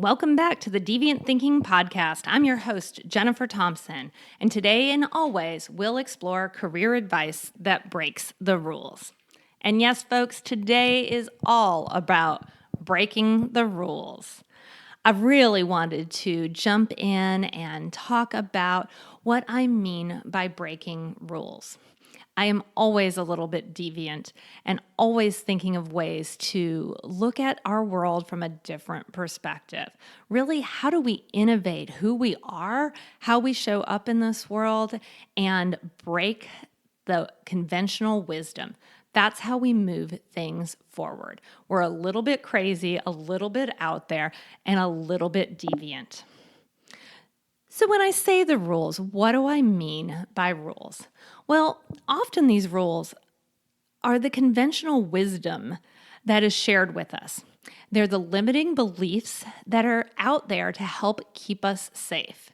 Welcome back to the Deviant Thinking podcast. I'm your host, Jennifer Thompson, and today and always we'll explore career advice that breaks the rules. And yes, folks, today is all about breaking the rules. I really wanted to jump in and talk about what I mean by breaking rules. I am always a little bit deviant and always thinking of ways to look at our world from a different perspective. Really, how do we innovate who we are, how we show up in this world, and break the conventional wisdom? That's how we move things forward. We're a little bit crazy, a little bit out there, and a little bit deviant. So when I say the rules, what do I mean by rules? Well, often these rules are the conventional wisdom that is shared with us. They're the limiting beliefs that are out there to help keep us safe.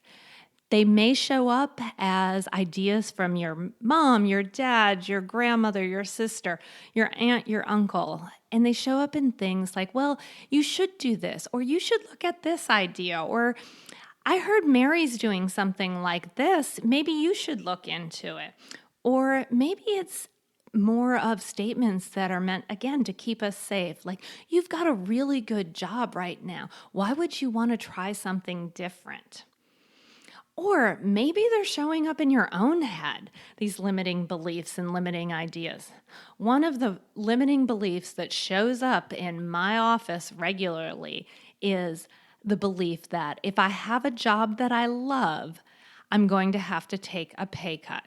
They may show up as ideas from your mom, your dad, your grandmother, your sister, your aunt, your uncle. And they show up in things like, well, you should do this, or you should look at this idea, or I heard Mary's doing something like this. Maybe you should look into it. Or maybe it's more of statements that are meant, again, to keep us safe. Like, you've got a really good job right now. Why would you want to try something different? Or maybe they're showing up in your own head, these limiting beliefs and limiting ideas. One of the limiting beliefs that shows up in my office regularly is the belief that if I have a job that I love, I'm going to have to take a pay cut.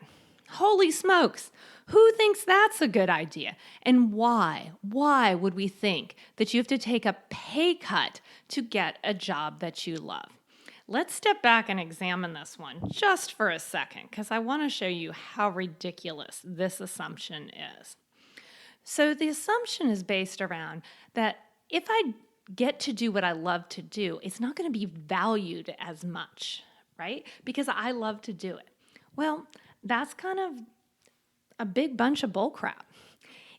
Holy smokes! Who thinks that's a good idea? And why? Why would we think that you have to take a pay cut to get a job that you love? Let's step back and examine this one just for a second, because I want to show you how ridiculous this assumption is. So the assumption is based around that if I get to do what I love to do, it's not going to be valued as much, right? Because I love to do it. Well, that's kind of a big bunch of bullcrap.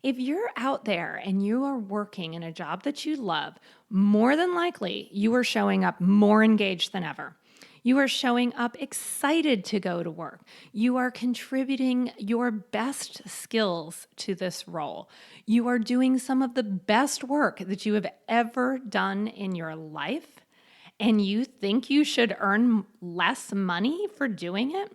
If you're out there and you are working in a job that you love, more than likely you are showing up more engaged than ever. You are showing up excited to go to work. You are contributing your best skills to this role. You are doing some of the best work that you have ever done in your life, and you think you should earn less money for doing it?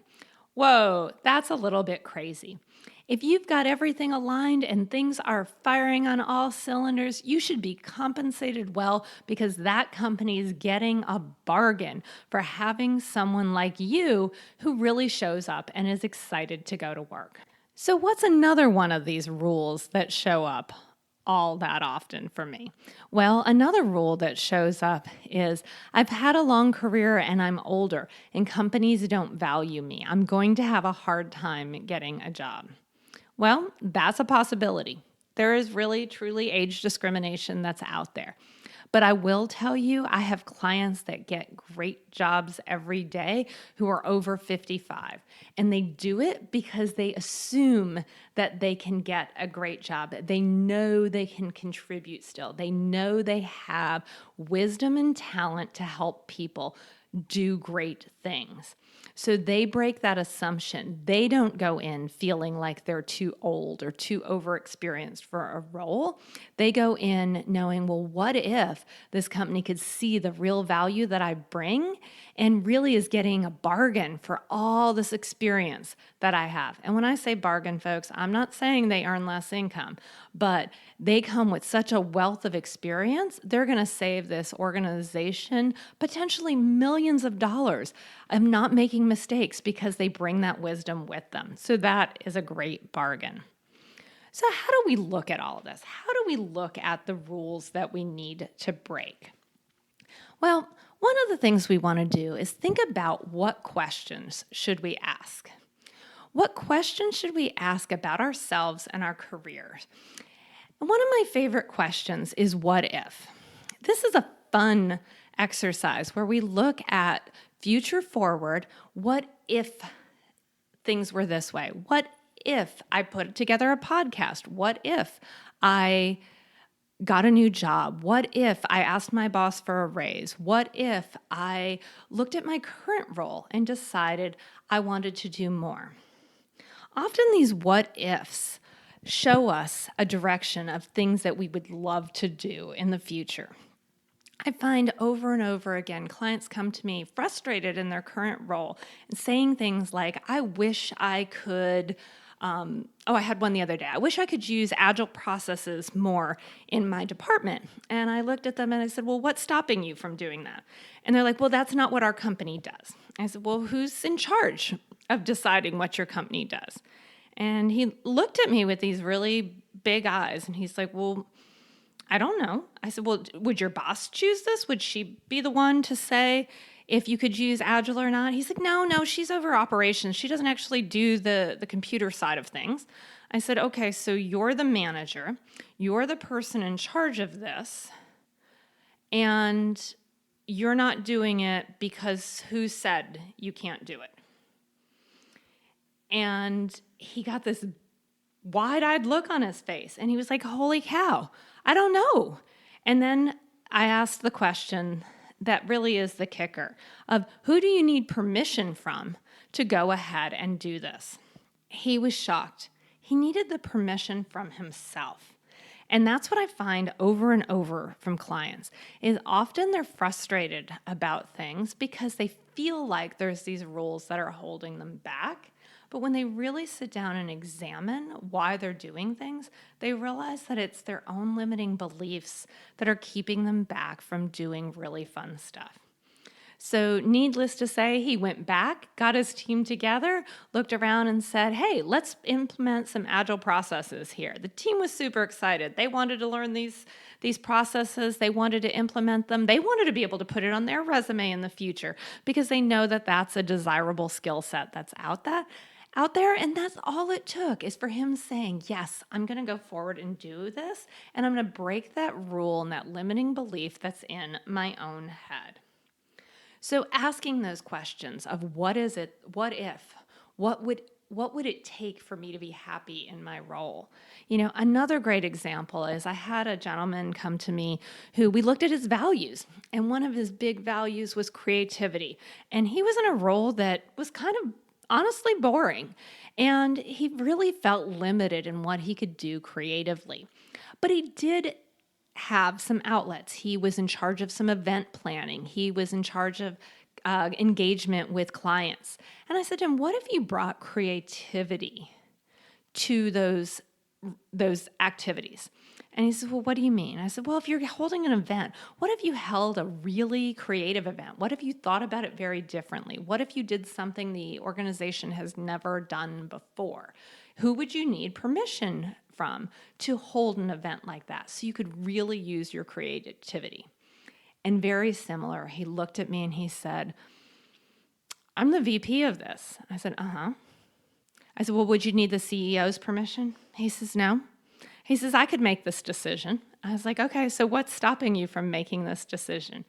Whoa, that's a little bit crazy. If you've got everything aligned and things are firing on all cylinders, you should be compensated well because that company is getting a bargain for having someone like you who really shows up and is excited to go to work. So what's another one of these rules that show up all that often for me? Well, another rule that shows up is I've had a long career and I'm older and companies don't value me. I'm going to have a hard time getting a job. Well, that's a possibility. There is really, truly age discrimination that's out there. But I will tell you, I have clients that get great jobs every day who are over 55. And they do it because they assume that they can get a great job. They know they can contribute still. They know they have wisdom and talent to help people do great things. So they break that assumption. They don't go in feeling like they're too old or too overexperienced for a role. They go in knowing, well, what if this company could see the real value that I bring and really is getting a bargain for all this experience that I have? And when I say bargain, folks, I'm not saying they earn less income, but they come with such a wealth of experience, they're going to save this organization potentially millions of dollars. I'm not making mistakes because they bring that wisdom with them. So that is a great bargain. So how do we look at all of this? How do we look at the rules that we need to break? Well, one of the things we want to do is think about what questions should we ask? What questions should we ask about ourselves and our careers? And one of my favorite questions is what if? This is a fun exercise where we look at future forward. What if things were this way? What if I put together a podcast? What if I got a new job? What if I asked my boss for a raise? What if I looked at my current role and decided I wanted to do more? Often these what ifs show us a direction of things that we would love to do in the future. I find over and over again, clients come to me frustrated in their current role and saying things like, I wish I could, I had one the other day. I wish I could use agile processes more in my department. And I looked at them and I said, well, what's stopping you from doing that? And they're like, well, that's not what our company does. I said, well, who's in charge of deciding what your company does? And he looked at me with these really big eyes and he's like, well, I don't know. I said, well, would your boss choose this? Would she be the one to say if you could use Agile or not? He's like, no, she's over operations. She doesn't actually do the computer side of things. I said, okay, so you're the manager. You're the person in charge of this. And you're not doing it because who said you can't do it? And he got this wide-eyed look on his face. And he was like, holy cow, I don't know. And then I asked the question that really is the kicker of who do you need permission from to go ahead and do this? He was shocked. He needed the permission from himself. And that's what I find over and over from clients is often they're frustrated about things because they feel like there's these rules that are holding them back. But when they really sit down and examine why they're doing things, they realize that it's their own limiting beliefs that are keeping them back from doing really fun stuff. So needless to say, he went back, got his team together, looked around and said, hey, let's implement some agile processes here. The team was super excited. They wanted to learn these processes. They wanted to implement them. They wanted to be able to put it on their resume in the future because they know that that's a desirable skill set that's out there. And that's all it took is for him saying, yes, I'm going to go forward and do this. And I'm going to break that rule and that limiting belief that's in my own head. So asking those questions of what is it, what if, what would it take for me to be happy in my role? You know, another great example is I had a gentleman come to me who we looked at his values, and one of his big values was creativity. And he was in a role that was kind of honestly boring, and he really felt limited in what he could do creatively. But he did have some outlets. He was in charge of some event planning. He was in charge of engagement with clients. And I said to him, what if you brought creativity to those activities? And he said, well, what do you mean? I said, well, if you're holding an event, what if you held a really creative event? What if you thought about it very differently? What if you did something the organization has never done before? Who would you need permission from to hold an event like that so you could really use your creativity? And very similar, he looked at me and he said, I'm the VP of this. I said, uh-huh. I said, well, would you need the CEO's permission? He says, no. He says, I could make this decision. I was like, okay, so what's stopping you from making this decision?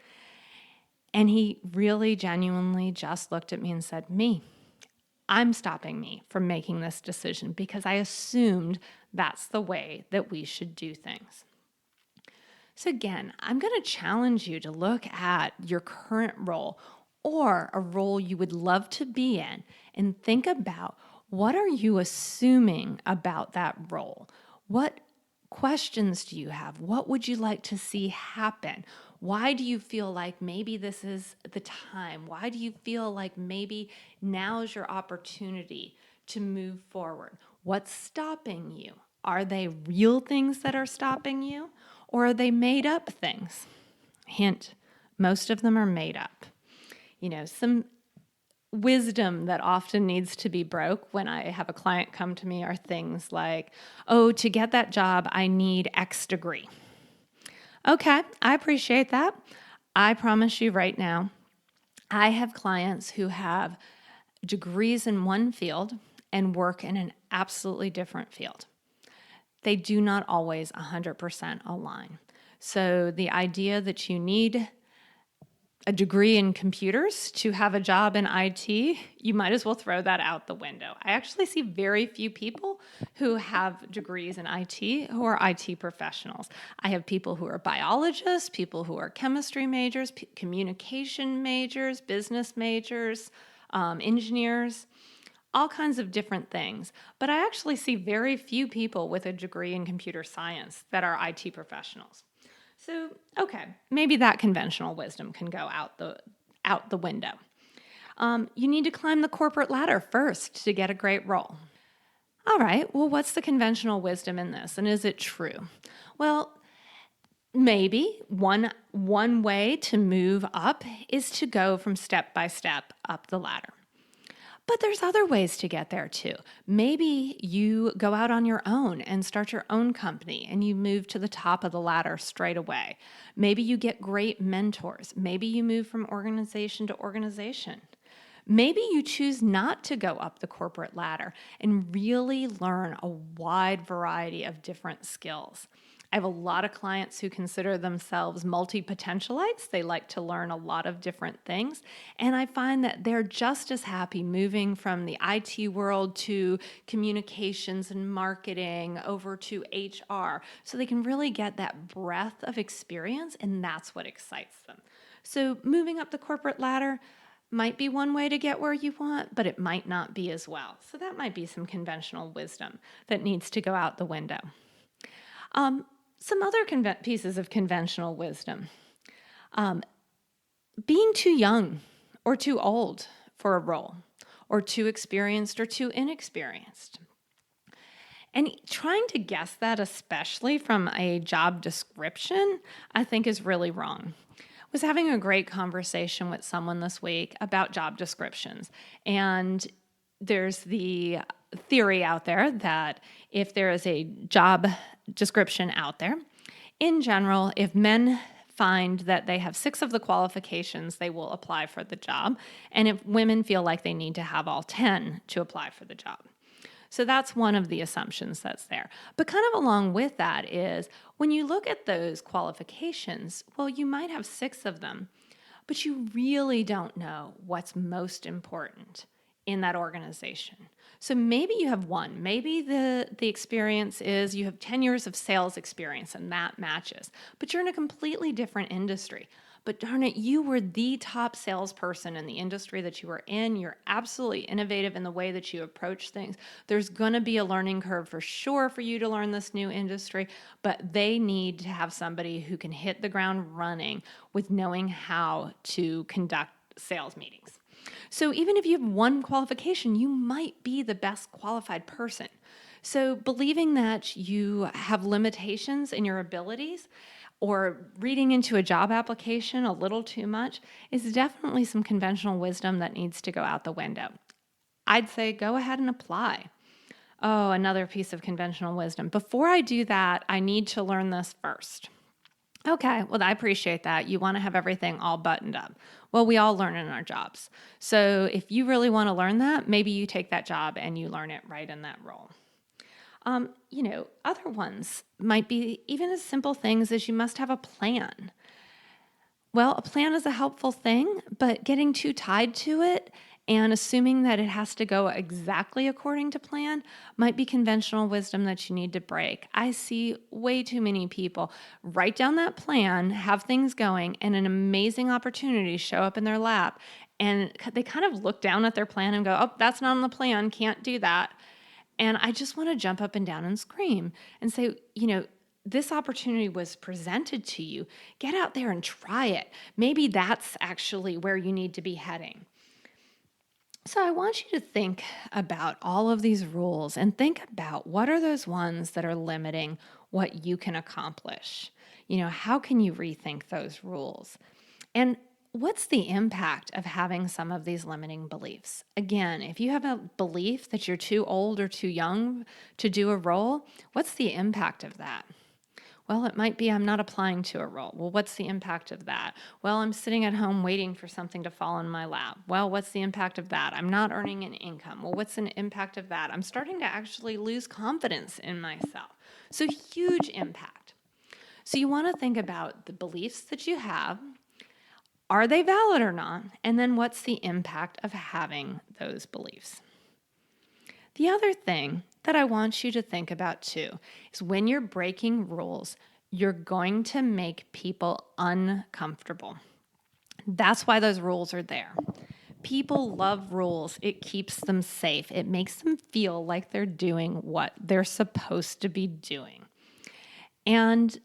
And he really genuinely just looked at me and said, me. I'm stopping me from making this decision because I assumed that's the way that we should do things. So again, I'm going to challenge you to look at your current role or a role you would love to be in and think about what are you assuming about that role? What questions do you have? What would you like to see happen? Why do you feel like maybe this is the time? Why do you feel like maybe now is your opportunity to move forward? What's stopping you? Are they real things that are stopping you, or are they made up things? Hint, most of them are made up. You know, some wisdom that often needs to be broke when I have a client come to me are things like, oh, to get that job, I need X degree. Okay, I appreciate that. I promise you right now, I have clients who have degrees in one field and work in an absolutely different field. They do not always 100% align. So the idea that you need a degree in computers to have a job in IT, you might as well throw that out the window. I actually see very few people who have degrees in IT who are IT professionals. I have people who are biologists, people who are chemistry majors, communication majors, business majors, engineers, all kinds of different things. But I actually see very few people with a degree in computer science that are IT professionals. So, okay, maybe that conventional wisdom can go out the window. You need to climb the corporate ladder first to get a great role. All right, well, what's the conventional wisdom in this, and is it true? Well, maybe one way to move up is to go from step by step up the ladder. But there's other ways to get there too. Maybe you go out on your own and start your own company and you move to the top of the ladder straight away. Maybe you get great mentors. Maybe you move from organization to organization. Maybe you choose not to go up the corporate ladder and really learn a wide variety of different skills. I have a lot of clients who consider themselves multi-potentialites. They like to learn a lot of different things. And I find that they're just as happy moving from the IT world to communications and marketing over to HR. So they can really get that breadth of experience, and that's what excites them. So moving up the corporate ladder might be one way to get where you want, but it might not be as well. So that might be some conventional wisdom that needs to go out the window. Some other pieces of conventional wisdom. Being too young or too old for a role, or too experienced or too inexperienced. And trying to guess that, especially from a job description, I think is really wrong. I was having a great conversation with someone this week about job descriptions. And there's the theory out there that if there is a job description out there, in general, if men find that they have 6 of the qualifications, they will apply for the job. And if women feel like they need to have all 10 to apply for the job. So that's one of the assumptions that's there. But kind of along with that is when you look at those qualifications, well, you might have 6 of them, but you really don't know what's most important in that organization. So maybe you have 1. Maybe the experience is you have 10 years of sales experience and that matches, but you're in a completely different industry. But darn it, you were the top salesperson in the industry that you were in. You're absolutely innovative in the way that you approach things. There's going to be a learning curve for sure for you to learn this new industry, but they need to have somebody who can hit the ground running with knowing how to conduct sales meetings. So even if you have 1 qualification, you might be the best qualified person. So believing that you have limitations in your abilities or reading into a job application a little too much is definitely some conventional wisdom that needs to go out the window. I'd say go ahead and apply. Oh, another piece of conventional wisdom. Before I do that, I need to learn this first. Okay, well, I appreciate that. You want to have everything all buttoned up. Well, we all learn in our jobs. So if you really want to learn that, maybe you take that job and you learn it right in that role. Other ones might be even as simple things as you must have a plan. Well, a plan is a helpful thing, but getting too tied to it and assuming that it has to go exactly according to plan might be conventional wisdom that you need to break. I see way too many people write down that plan, have things going, and an amazing opportunity show up in their lap. And they kind of look down at their plan and go, oh, that's not on the plan, can't do that. And I just want to jump up and down and scream and say, this opportunity was presented to you. Get out there and try it. Maybe that's actually where you need to be heading. So I want you to think about all of these rules and think about what are those ones that are limiting what you can accomplish. How can you rethink those rules? And what's the impact of having some of these limiting beliefs? Again, if you have a belief that you're too old or too young to do a role, what's the impact of that? Well, it might be I'm not applying to a role. Well, what's the impact of that? Well, I'm sitting at home waiting for something to fall in my lap. Well, what's the impact of that? I'm not earning an income. Well, what's an impact of that? I'm starting to actually lose confidence in myself. So huge impact. So you want to think about the beliefs that you have. Are they valid or not? And then what's the impact of having those beliefs? The other thing that I want you to think about too is when you're breaking rules, you're going to make people uncomfortable. That's why those rules are there. People love rules. It keeps them safe. It makes them feel like they're doing what they're supposed to be doing. And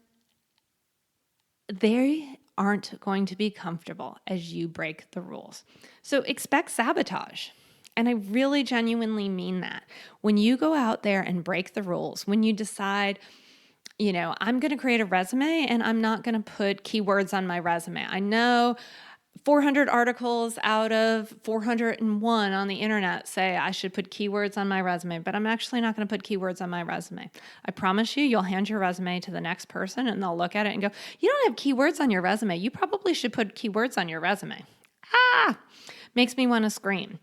they aren't going to be comfortable as you break the rules. So expect sabotage. And I really genuinely mean that. When you go out there and break the rules, when you decide, I'm going to create a resume and I'm not going to put keywords on my resume. I know 400 articles out of 401 on the internet say I should put keywords on my resume, but I'm actually not going to put keywords on my resume. I promise you'll hand your resume to the next person and they'll look at it and go, you don't have keywords on your resume. You probably should put keywords on your resume. Makes me want to scream.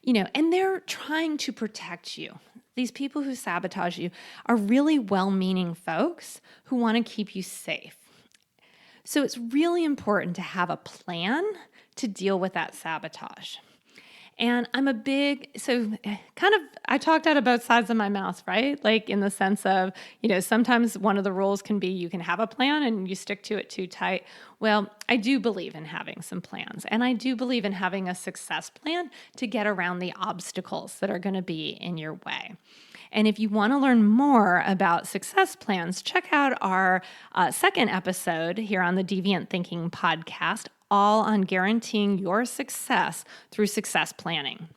And they're trying to protect you. These people who sabotage you are really well-meaning folks who want to keep you safe. So it's really important to have a plan to deal with that sabotage. And I talked out of both sides of my mouth, right? Like in the sense of, sometimes one of the rules can be you can have a plan and you stick to it too tight. Well, I do believe in having some plans, and I do believe in having a success plan to get around the obstacles that are going to be in your way. And if you want to learn more about success plans, check out our second episode here on the Deviant Thinking podcast, all on guaranteeing your success through success planning.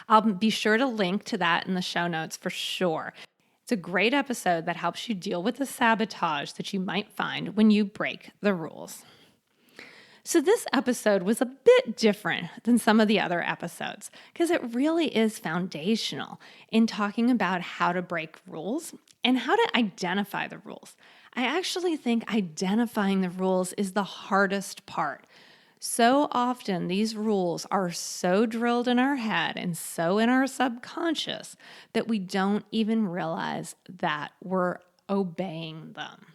I'll be sure to link to that in the show notes for sure. It's a great episode that helps you deal with the sabotage that you might find when you break the rules. So this episode was a bit different than some of the other episodes because it really is foundational in talking about how to break rules and how to identify the rules. I actually think identifying the rules is the hardest part. So often these rules are so drilled in our head and so in our subconscious that we don't even realize that we're obeying them.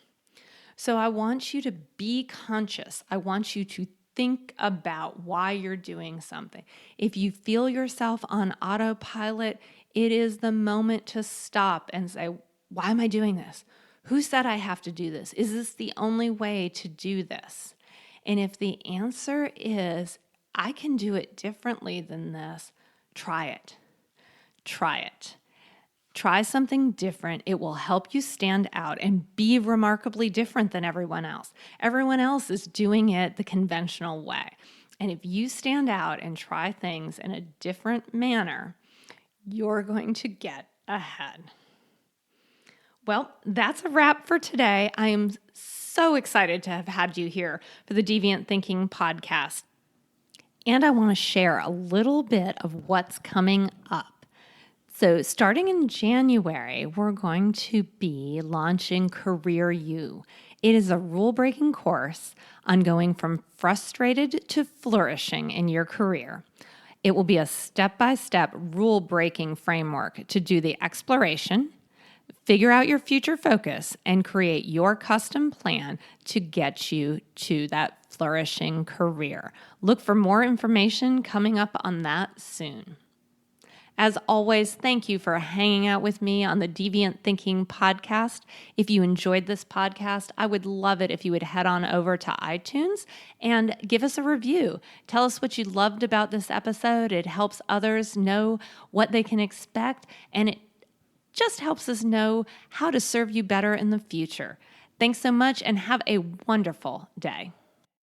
So I want you to be conscious. I want you to think about why you're doing something. If you feel yourself on autopilot, it is the moment to stop and say, why am I doing this? Who said I have to do this? Is this the only way to do this? And if the answer is, I can do it differently than this, try it. Try it. Try something different. It will help you stand out and be remarkably different than everyone else. Everyone else is doing it the conventional way. And if you stand out and try things in a different manner, you're going to get ahead. Well, that's a wrap for today. I am so excited to have had you here for the Deviant Thinking podcast. And I want to share a little bit of what's coming up. So starting in January, we're going to be launching Career You. It is a rule-breaking course on going from frustrated to flourishing in your career. It will be a step-by-step rule-breaking framework to do the exploration, figure out your future focus, and create your custom plan to get you to that flourishing career. Look for more information coming up on that soon. As always, thank you for hanging out with me on the Deviant Thinking podcast. If you enjoyed this podcast, I would love it if you would head on over to iTunes and give us a review. Tell us what you loved about this episode. It helps others know what they can expect, and it just helps us know how to serve you better in the future. Thanks so much and have a wonderful day.